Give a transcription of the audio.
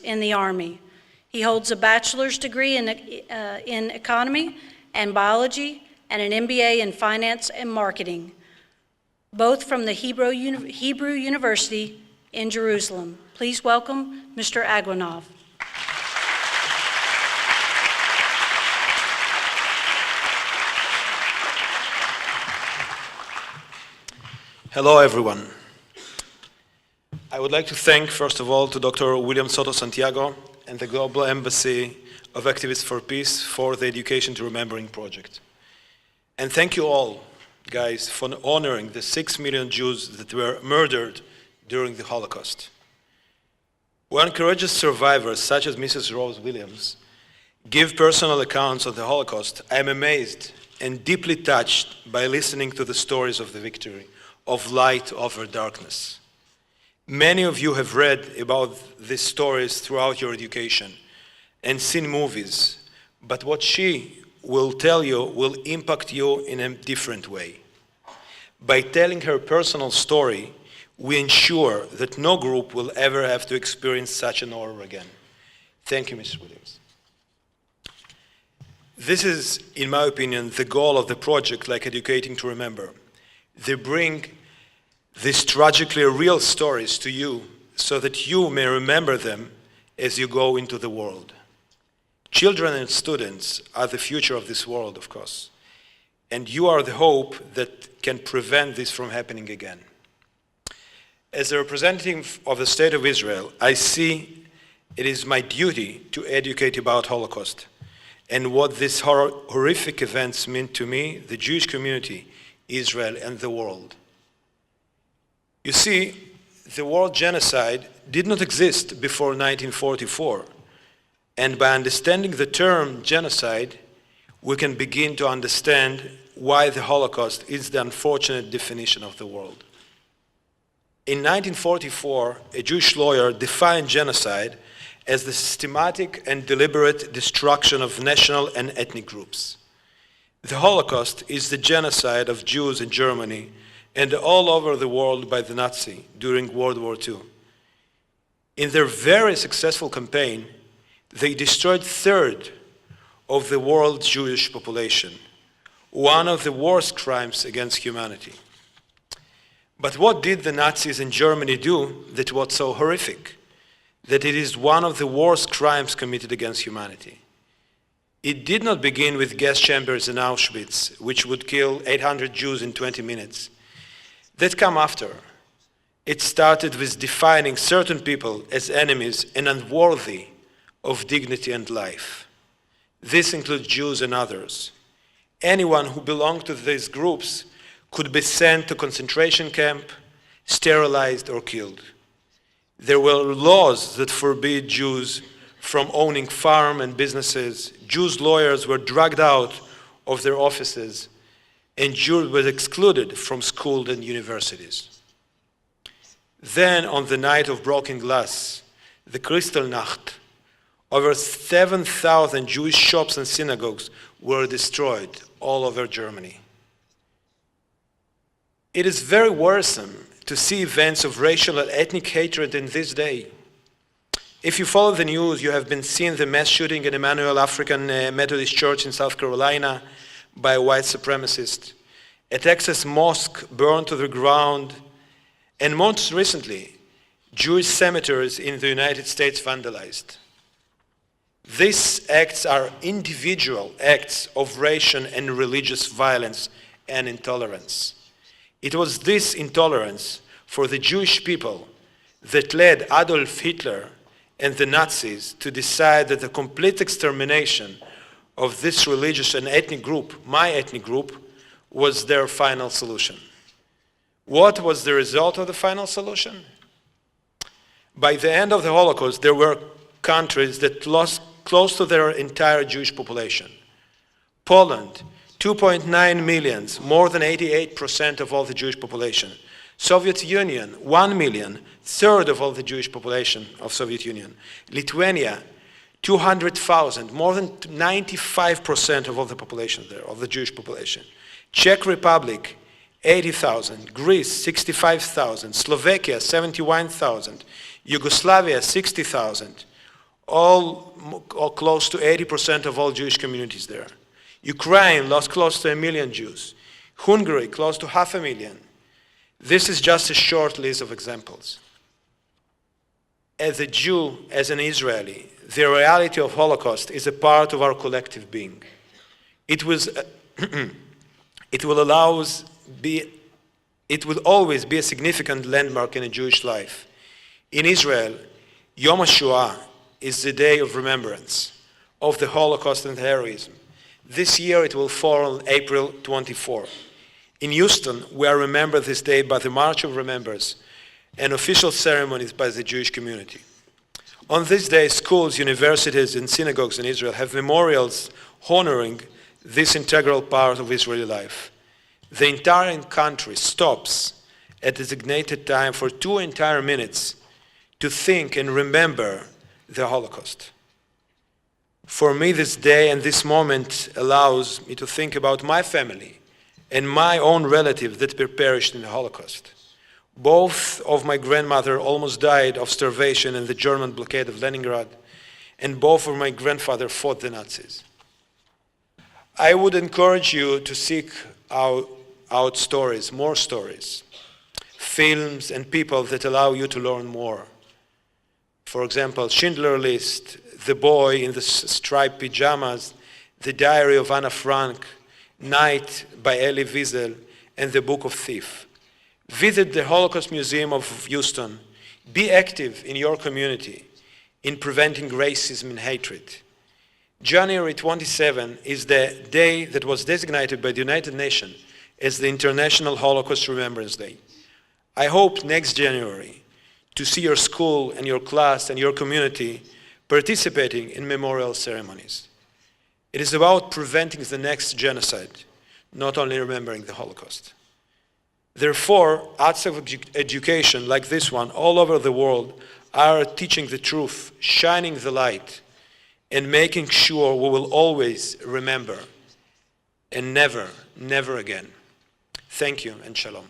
in the Army. He holds a bachelor's degree in economy and biology and an MBA in finance and marketing, both from the Hebrew University in Jerusalem. Please welcome Mr. Agranov. Hello, everyone. I would like to thank, first of all, to Dr. William Soto Santiago and the Global Embassy of Activists for Peace for the Education to Remembering project. And thank you all, guys, for honoring the 6 million Jews that were murdered during the Holocaust. When courageous survivors, such as Mrs. Rose Williams, give personal accounts of the Holocaust, I am amazed and deeply touched by listening to the stories of the victory, of light over darkness. Many of you have read about these stories throughout your education and seen movies, but what she will tell you will impact you in a different way. By telling her personal story, we ensure that no group will ever have to experience such an horror again. Thank you, Ms. Williams. This is, in my opinion, the goal of the project, like Educating to Remember. They bring these tragically real stories to you so that you may remember them as you go into the world. Children and students are the future of this world, of course, and you are the hope that can prevent this from happening again. As a representative of the State of Israel, I see it is my duty to educate about Holocaust and what these horrific events mean to me, the Jewish community, Israel, and the world. You see, the word genocide did not exist before 1944, and by understanding the term genocide, we can begin to understand why the Holocaust is the unfortunate definition of the world. In 1944, a Jewish lawyer defined genocide as the systematic and deliberate destruction of national and ethnic groups. The Holocaust is the genocide of Jews in Germany and all over the world by the Nazi during World War II. In their very successful campaign, they destroyed a third of the world's Jewish population, one of the worst crimes against humanity. But what did the Nazis in Germany do that was so horrific, that it is one of the worst crimes committed against humanity? It did not begin with gas chambers in Auschwitz, which would kill 800 Jews in 20 minutes. That came after. It started with defining certain people as enemies and unworthy of dignity and life. This includes Jews and others. Anyone who belonged to these groups could be sent to concentration camp, sterilized, or killed. There were laws that forbid Jews from owning farms and businesses. Jews' lawyers were dragged out of their offices, and Jews were excluded from schools and universities. Then, on the night of broken glass, the Kristallnacht, over 7,000 Jewish shops and synagogues were destroyed all over Germany. It is very worrisome to see events of racial and ethnic hatred in this day. If you follow the news, you have been seeing the mass shooting at Emmanuel African Methodist Church in South Carolina by a white supremacist, a Texas mosque burned to the ground, and most recently, Jewish cemeteries in the United States vandalized. These acts are individual acts of racial and religious violence and intolerance. It was this intolerance for the Jewish people that led Adolf Hitler and the Nazis to decide that the complete extermination of this religious and ethnic group, my ethnic group, was their final solution. What was the result of the final solution? By the end of the Holocaust, there were countries that lost close to their entire Jewish population. Poland, 2.9 million, more than 88% of all the Jewish population. Soviet Union, 1 million, third of all the Jewish population of Soviet Union. Lithuania, 200,000, more than 95% of all the population there, of the Jewish population. Czech Republic, 80,000. Greece, 65,000. Slovakia, 71,000. Yugoslavia, 60,000. All close to 80% of all Jewish communities there. Ukraine lost close to 1 million Jews. Hungary, close to 500,000. This is just a short list of examples. As a Jew, as an Israeli, the reality of Holocaust is a part of our collective being. It will always be a significant landmark in a Jewish life. In Israel, Yom HaShoah is the day of remembrance of the Holocaust and heroism. This year it will fall on April 24. In Houston, we are remembered this day by the March of Remembrance and official ceremonies by the Jewish community. On this day, schools, universities, and synagogues in Israel have memorials honoring this integral part of Israeli life. The entire country stops at a designated time for 2 entire minutes to think and remember the Holocaust. For me, this day and this moment allows me to think about my family and my own relatives that perished in the Holocaust. Both of my grandmother almost died of starvation in the German blockade of Leningrad, and both of my grandfather fought the Nazis. I would encourage you to seek out stories, more stories, films and people that allow you to learn more. For example, Schindler's List, The Boy in the Striped Pajamas, The Diary of Anna Frank, Night by Elie Wiesel, and The Book of Thief. Visit the Holocaust Museum of Houston. Be active in your community in preventing racism and hatred. January 27 is the day that was designated by the United Nations as the International Holocaust Remembrance Day. I hope next January to see your school and your class and your community participating in memorial ceremonies. It is about preventing the next genocide, not only remembering the Holocaust. Therefore, acts of education like this one all over the world are teaching the truth, shining the light, and making sure we will always remember and never, never again. Thank you and shalom.